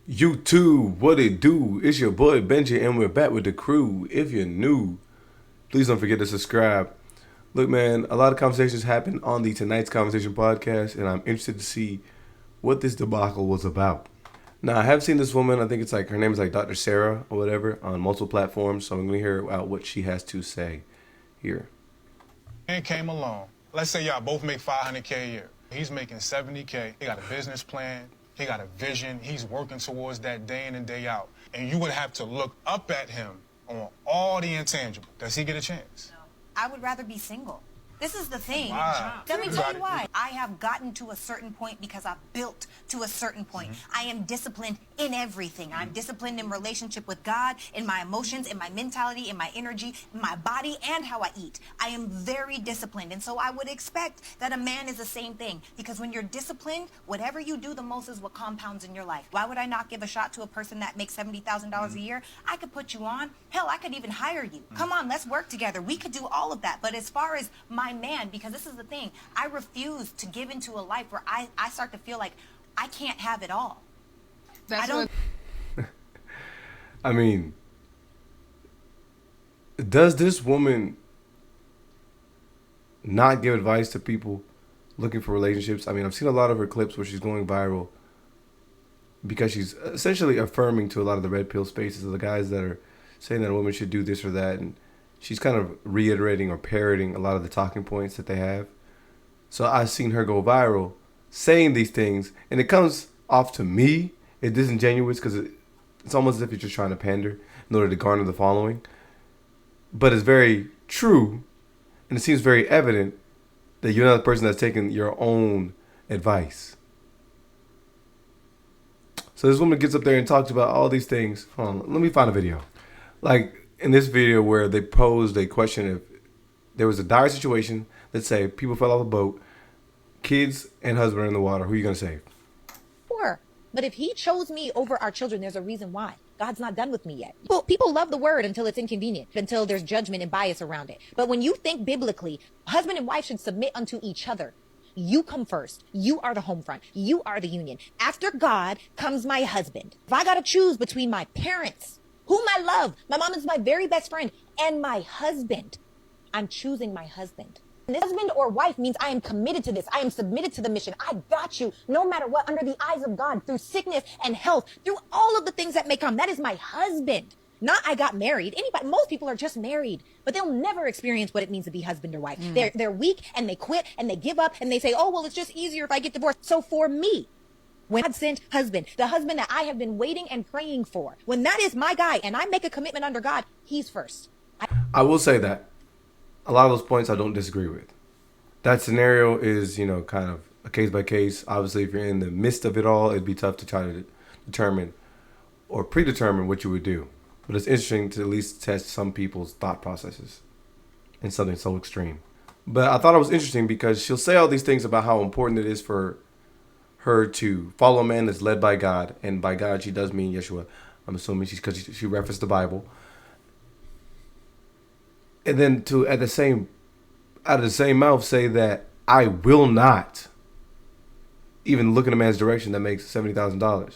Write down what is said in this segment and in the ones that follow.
YouTube, what it do? It's your boy Benji, and we're back with the crew. If you're new, please don't forget to subscribe. Look, man, a lot of conversations happen on the Tonight's Conversation podcast, and I'm interested to see what this debacle was about. Now, I have seen this woman. I think it's like her name is like Dr. Sarah or whatever on multiple platforms. So I'm going to hear out what she has to say here. And came along. Let's say y'all both make 500K a year. He's making 70K. He got a business plan. He got a vision. He's working towards that day in and day out. And you would have to look up at him on all the intangible. Does he get a chance? No. I would rather be single. This is the thing. Wow. Let me tell you why. I have gotten to a certain point because I've built to a certain point. I am disciplined in everything. I'm disciplined in relationship with God, in my emotions, in my mentality, in my energy, in my body, and how I eat. I am very disciplined. And so I would expect that a man is the same thing. Because when you're disciplined, whatever you do the most is what compounds in your life. Why would I not give a shot to a person that makes $70,000 a year? I could put you on. Hell, I could even hire you. Come on, let's work together. We could do all of that. But as far as my man, because this is the thing, I refuse to give into a life where I start to feel like I can't have it all. That's I don't. I mean, does this woman not give advice to people looking for relationships? I mean, I've seen a lot of her clips where she's going viral because she's essentially affirming to a lot of the red pill spaces of the guys that are saying that a woman should do this or that, and she's kind of reiterating or parroting a lot of the talking points that they have. So I've seen her go viral saying these things, and it comes off to me, it's disingenuous because it's almost as if you're just trying to pander in order to garner the following. But it's very true, and it seems very evident that you're not the person that's taking your own advice. So this woman gets up there and talks about all these things. Hold on, let me find a video. Like in this video where they posed a question if there was a dire situation, let's say people fell off a boat, kids and husband are in the water, who are you going to save? Sure. But if he chose me over our children, there's a reason why. God's not done with me yet. Well, people love the word until it's inconvenient, until there's judgment and bias around it. But when you think biblically, husband and wife should submit unto each other. You come first. You are the home front. You are the union. After God comes my husband. If I got to choose between my parents, whom I love, my mom is my very best friend, and my husband, I'm choosing my husband. And this husband or wife means I am committed to this. I am submitted to the mission. I got you no matter what, under the eyes of God, through sickness and health, through all of the things that may come. That is my husband. Not I got married. Most people are just married, but they'll never experience what it means to be husband or wife. They're weak and they quit and they give up and they say, oh, well, it's just easier if I get divorced. So for me, when God sent husband, the husband that I have been waiting and praying for, when that is my guy and I make a commitment under God, he's first. I will say that a lot of those points I don't disagree with. That scenario is, kind of a case by case. Obviously, if you're in the midst of it all, it'd be tough to try to determine or predetermine what you would do. But it's interesting to at least test some people's thought processes in something so extreme. But I thought it was interesting because she'll say all these things about how important it is for her to follow a man that's led by God. And by God, she does mean Yeshua. I'm assuming because she referenced the Bible. And then to out of the same mouth say that I will not even look in a man's direction that makes $70,000.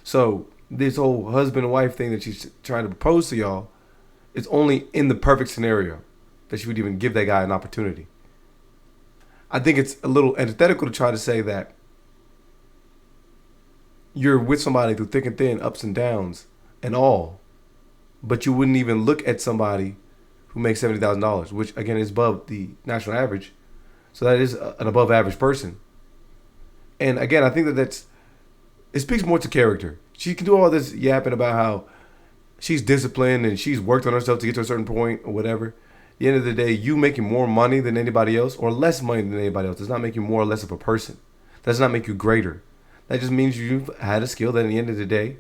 So this whole husband and wife thing that she's trying to propose to y'all is only in the perfect scenario that she would even give that guy an opportunity. I think it's a little antithetical to try to say that you're with somebody through thick and thin, ups and downs and all, but you wouldn't even look at somebody who makes $70,000, which again is above the national average. So that is an above average person. And again, I think it speaks more to character. She can do all this yapping about how she's disciplined and she's worked on herself to get to a certain point or whatever. At the end of the day, you making more money than anybody else or less money than anybody else does not make you more or less of a person. That does not make you greater. That just means you've had a skill that at the end of the day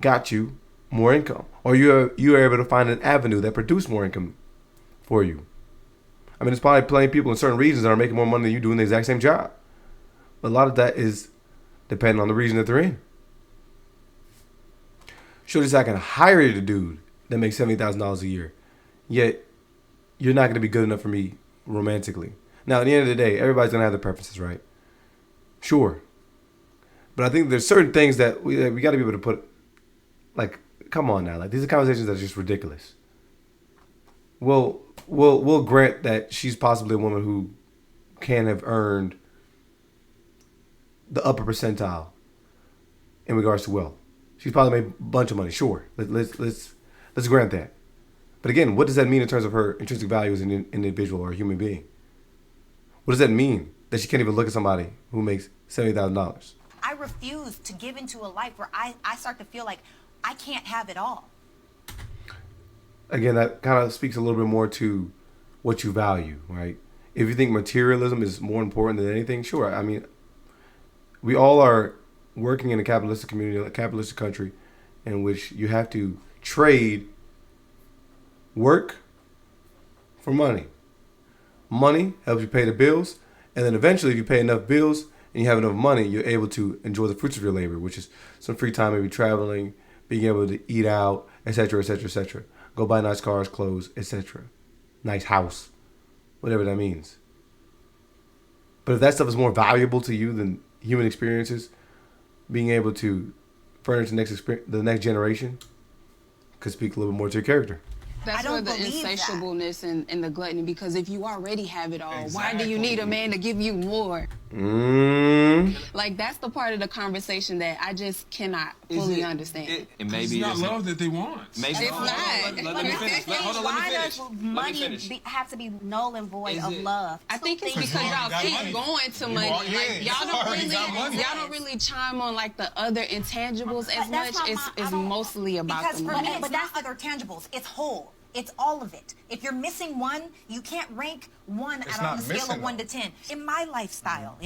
got you more income, or you are able to find an avenue that produced more income for you. I mean, there's probably plenty of people in certain regions that are making more money than you doing the exact same job. But a lot of that is depending on the region that they're in. Sure, just I can hire the dude that makes $70,000 a year, yet you're not going to be good enough for me romantically. Now, at the end of the day, everybody's going to have their preferences, right? Sure. But I think there's certain things that we got to be able to put, like, come on now, like these are conversations that are just ridiculous. We'll grant that she's possibly a woman who can have earned the upper percentile in regards to wealth. She's probably made a bunch of money. Sure, let's grant that. But again, what does that mean in terms of her intrinsic value as an individual or a human being? What does that mean that she can't even look at somebody who makes $70,000? I refuse to give into a life where I start to feel like I can't have it all. Again, that kind of speaks a little bit more to what you value, right? If you think materialism is more important than anything, sure. I mean, we all are working in a capitalistic community, a capitalistic country, in which you have to trade work for money. Money helps you pay the bills, and then eventually, if you pay enough bills and you have enough money, you're able to enjoy the fruits of your labor, which is some free time, maybe traveling, being able to eat out, etc., etc., etc. Go buy nice cars, clothes, etc. Nice house, whatever that means. But if that stuff is more valuable to you than human experiences, being able to furnish the next generation could speak a little bit more to your character. That's where the insatiableness and the gluttony, because if you already have it all, why do you need a man to give you more? Like, that's the part of the conversation that I just cannot fully understand. And maybe it's not love that they want. Maybe it's not. Let me finish. Why does money have to be null and void of love? I think it's because y'all keep going to money. Like, y'all don't really chime on like the other intangibles as much. It's mostly about the money. But that's other tangibles. It's whole. It's all of it. If you're missing one, you can't rank one out on the scale of 1 to 10. In my lifestyle,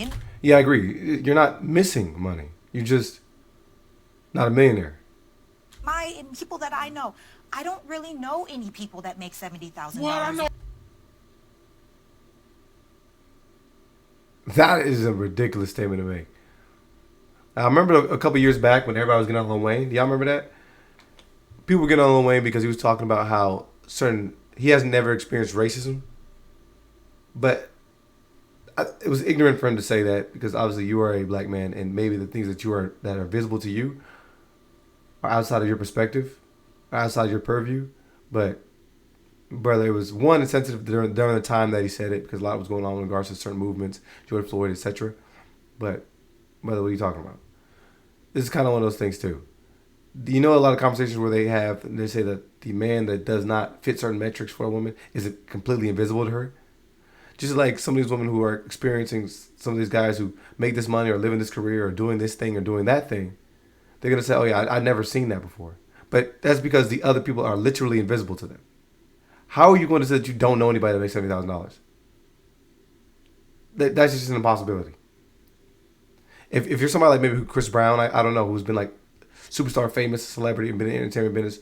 yeah, I agree. You're not missing money. You're just not a millionaire. My people that I know, I don't really know any people that make $70,000. Well, I know. That is a ridiculous statement to make. I remember a couple years back when everybody was getting on Lil Wayne. Do y'all remember that? People were getting on Lil Wayne because he was talking about how he has never experienced racism. But it was ignorant for him to say that, because obviously you are a black man, and maybe the things that are visible to you are outside of your perspective, are outside of your purview. But brother, it was one, insensitive during the time that he said it, because a lot was going on in regards to certain movements, George Floyd, etc. But brother, what are you talking about? This is kind of one of those things too. Do you know a lot of conversations where they say that the man that does not fit certain metrics for a woman is completely invisible to her? Just like some of these women who are experiencing, some of these guys who make this money or live in this career or doing this thing or doing that thing, they're going to say, oh yeah, I've never seen that before. But that's because the other people are literally invisible to them. How are you going to say that you don't know anybody that makes $70,000? That's just an impossibility. If you're somebody like maybe Chris Brown, I don't know, who's been like superstar, famous, celebrity, and been in the entertainment business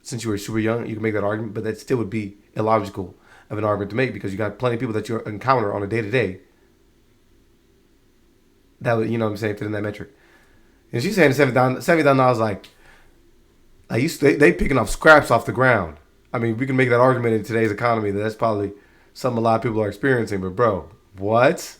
since you were super young, you can make that argument, but that still would be illogical of an argument to make, because you got plenty of people that you encounter on a day-to-day that would, you know what I'm saying, fit in that metric. And she's saying $70,000 like they picking up scraps off the ground. I mean, we can make that argument in today's economy that that's probably something a lot of people are experiencing, but bro, what?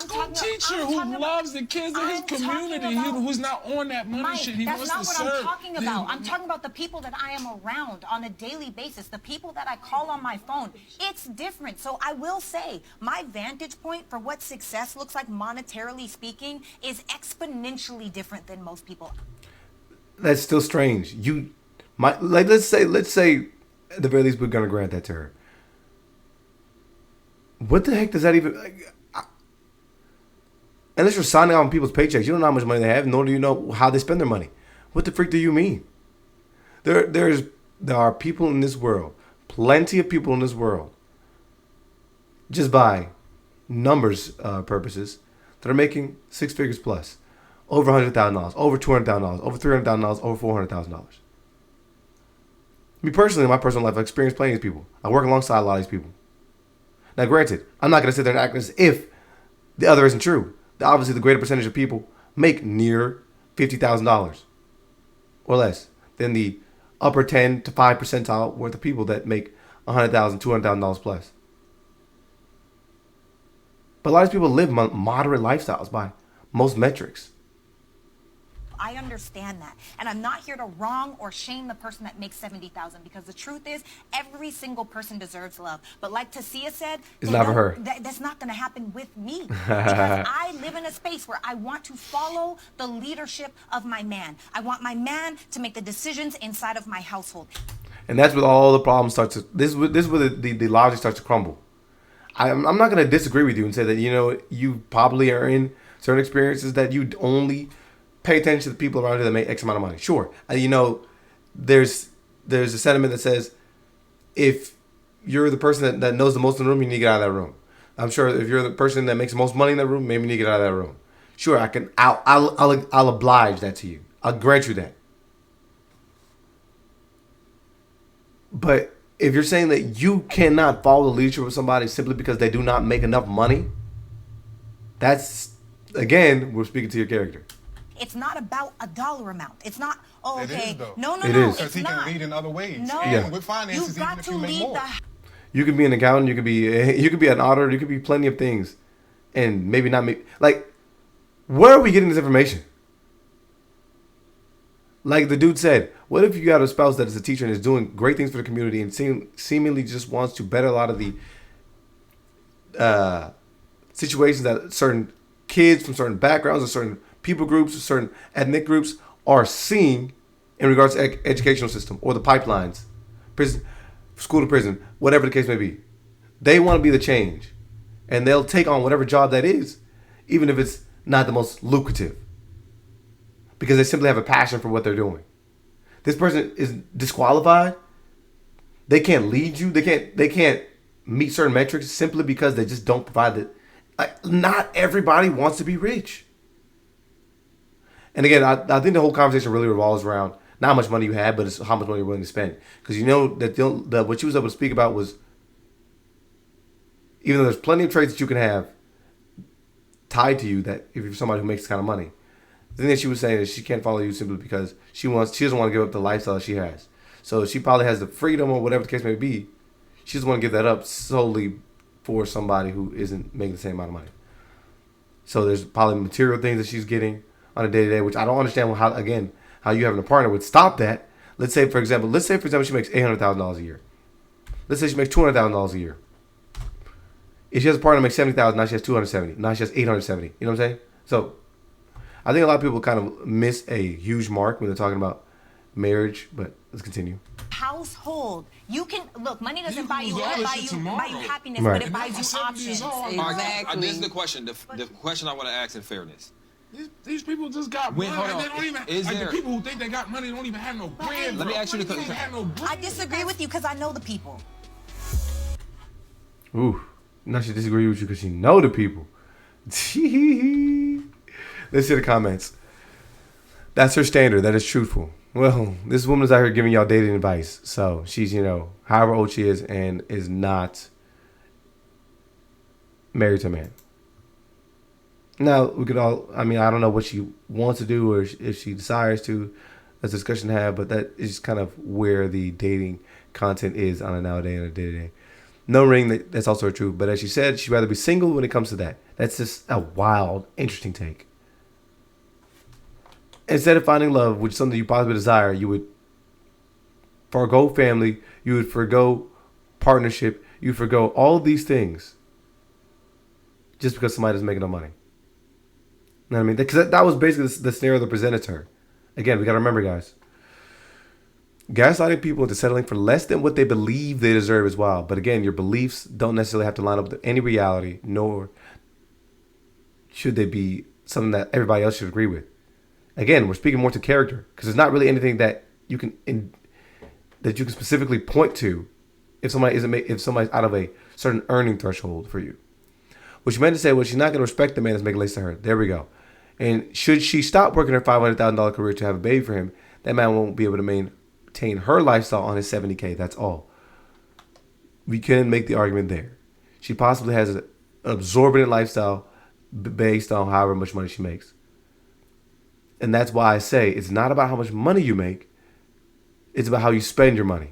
A teacher who loves the kids in his community, who's not on that money shit. He wants to serve. That's not what I'm talking about. I'm talking about the people that I am around on a daily basis, the people that I call on my phone. It's different. So I will say, my vantage point for what success looks like monetarily speaking is exponentially different than most people. That's still strange. Let's say at the very least we're gonna grant that to her. What the heck does that even? Unless you're signing out on people's paychecks, you don't know how much money they have, nor do you know how they spend their money. What the freak do you mean? There are people in this world, plenty of people in this world, just by numbers purposes, that are making six figures plus, over $100,000, over $200,000, over $300,000, over $400,000. Me personally, in my personal life, I've experienced plenty of these people. I work alongside a lot of these people. Now, granted, I'm not going to sit there and act as if the other isn't true. Obviously, the greater percentage of people make near $50,000 or less than the upper 10 to 5 percentile worth of people that make $100,000, $200,000 plus. But a lot of people live moderate lifestyles by most metrics. I understand that. And I'm not here to wrong or shame the person that makes $70,000, because the truth is every single person deserves love. But like Tasia said, it's not for her. That's not going to happen with me, because I live in a space where I want to follow the leadership of my man. I want my man to make the decisions inside of my household. And that's where all the problems start to, this is where the logic starts to crumble. I'm not going to disagree with you and say that, you probably are in certain experiences that you only pay attention to the people around you that make X amount of money. Sure. There's a sentiment that says if you're the person that knows the most in the room, you need to get out of that room. I'm sure if you're the person that makes the most money in that room, maybe you need to get out of that room. Sure, I'll oblige that to you. I'll grant you that. But if you're saying that you cannot follow the leadership of somebody simply because they do not make enough money, that's, again, we're speaking to your character. It's not about a dollar amount. It's not, It okay, is, though. no, It is. Because he can lead in other ways. No, And with finances, you've even got if to you make lead more. You could be an accountant. You could be an auditor. You could be plenty of things, and maybe not make, like, where are we getting this information? Like the dude said, what if you got a spouse that is a teacher and is doing great things for the community and seemingly just wants to better a lot of the situations that certain kids from certain backgrounds or certain people groups or certain ethnic groups are seeing in regards to educational system or the pipelines, prison, school to prison, whatever the case may be. They want to be the change, and they'll take on whatever job that is, even if it's not the most lucrative, because they simply have a passion for what they're doing. This person is disqualified. They can't lead you. They can't meet certain metrics simply because they just don't provide the. Like, not everybody wants to be rich. And again, I think the whole conversation really revolves around not how much money you have, but it's how much money you're willing to spend. Because that what you was able to speak about was, even though there's plenty of traits that you can have tied to you, that if you're somebody who makes this kind of money, the thing that she was saying is she can't follow you simply because she doesn't want to give up the lifestyle that she has. So she probably has the freedom or whatever the case may be. She doesn't want to give that up solely for somebody who isn't making the same amount of money. So there's probably material things that she's getting on a day-to-day, which I don't understand how you having a partner would stop that. Let's say, for example, she makes $800,000 a year. Let's say she makes $200,000 a year. If she has a partner that makes $70,000, now she has $270,000. Now she has $870,000. You know what I'm saying? So I think a lot of people kind of miss a huge mark when they're talking about marriage, but let's continue. Household. You can look. Money doesn't buy you happiness, Right. but it buys you options. Exactly. This is the question. The question I want to ask in fairness. These people just got Wait, money. hold on. They don't even, Is like, there- the people who think they got money don't even have no brand. Let me bro. ask you the They don't even have no brand. I disagree with you because I know the people. Ooh, now she disagrees with you because she know the people. Let's see the comments. That's her standard. That is truthful. Well, this woman is out here giving y'all dating advice. So she's, however old she is and is not married to a man. Now, we could all, I don't know what she wants to do or if she desires to. That's a discussion to have, but that is kind of where the dating content is on a nowadays and a day-to-day. No ring, that's also true. But as she said, she'd rather be single when it comes to that. That's just a wild, interesting take. Instead of finding love, which is something you possibly desire, you would forego family, you would forego partnership, you would forego all of these things just because somebody doesn't make enough money. You know what I mean? Because that was basically the scenario that presented to her. Again, we got to remember, guys. Gaslighting people into settling for less than what they believe they deserve is wild. But again, your beliefs don't necessarily have to line up with any reality, nor should they be something that everybody else should agree with. Again, we're speaking more to character because there's not really anything that you can specifically point to if somebody's out of a certain earning threshold for you. What she meant to say was she's not going to respect the man that's making less to her. There we go. And should she stop working her $500,000 career to have a baby for him, that man won't be able to maintain her lifestyle on his $70K. That's all. We can make the argument there. She possibly has an absorbent lifestyle based on however much money she makes. And that's why I say it's not about how much money you make. It's about how you spend your money.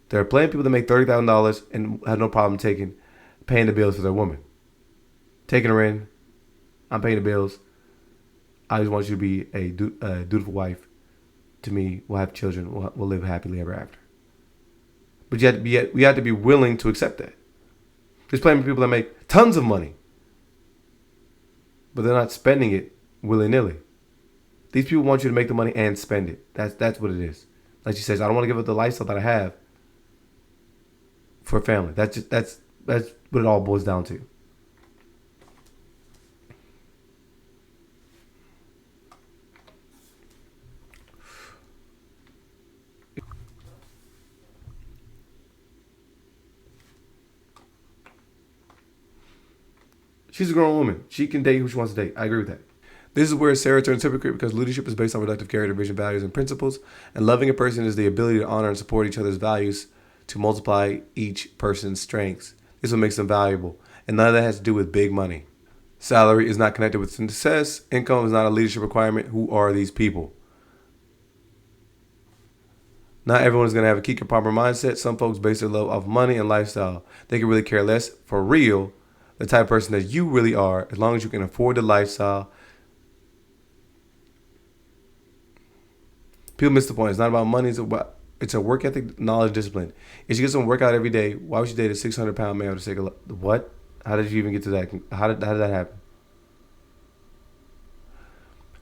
There are plenty of people that make $30,000 and have no problem paying the bills for their woman. Taking her in, I'm paying the bills. I just want you to be a dutiful wife to me. We'll have children. We'll live happily ever after. But we have to be willing to accept that. There's plenty of people that make tons of money, but they're not spending it willy-nilly. These people want you to make the money and spend it. That's what it is. Like she says, I don't want to give up the lifestyle that I have for a family. That's what it all boils down to. She's a grown woman. She can date who she wants to date. I agree with that. This is where Sarah turns hypocrite because leadership is based on productive character, vision, values, and principles. And loving a person is the ability to honor and support each other's values to multiply each person's strengths. This is what makes them valuable. And none of that has to do with big money. Salary is not connected with success. Income is not a leadership requirement. Who are these people? Not everyone is going to have a Kika Palmer mindset. Some folks base their love off money and lifestyle. They can really care less for real the type of person that you really are, as long as you can afford the lifestyle. People miss the point. It's not about money. It's a work ethic, knowledge, discipline. If she gets some workout every day, why would she date a 600-pound man for the sake of what? How did you even get to that? How did that happen?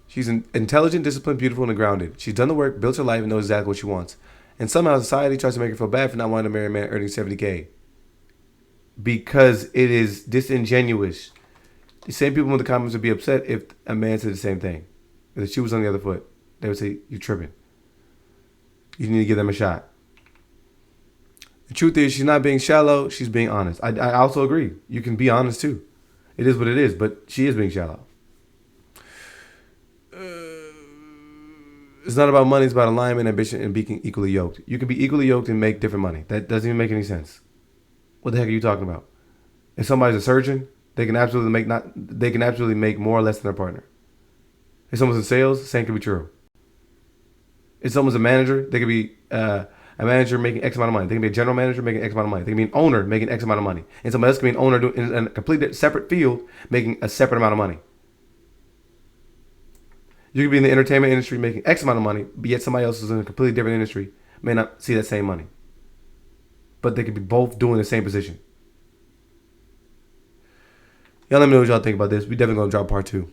She's intelligent, disciplined, beautiful, and grounded. She's done the work, built her life, and knows exactly what she wants. And somehow society tries to make her feel bad for not wanting to marry a man earning $70K. Because it is disingenuous. The same people in the comments would be upset if a man said the same thing. If the shoe was on the other foot, they would say, "You're tripping. You need to give them a shot." The truth is, she's not being shallow. She's being honest. I also agree. You can be honest too. It is what it is, but she is being shallow. It's not about money. It's about alignment, ambition, and being equally yoked. You can be equally yoked and make different money. That doesn't even make any sense. What the heck are you talking about? If somebody's a surgeon, they can absolutely make more or less than their partner. If someone's in sales, the same could be true. If someone's a manager, they could be a manager making X amount of money. They can be a general manager making X amount of money. They can be an owner making X amount of money. And somebody else can be an owner in a completely separate field making a separate amount of money. You could be in the entertainment industry making X amount of money, but yet somebody else is in a completely different industry may not see that same money. But they could be both doing the same position. Y'all let me know what y'all think about this. We definitely going to drop part 2.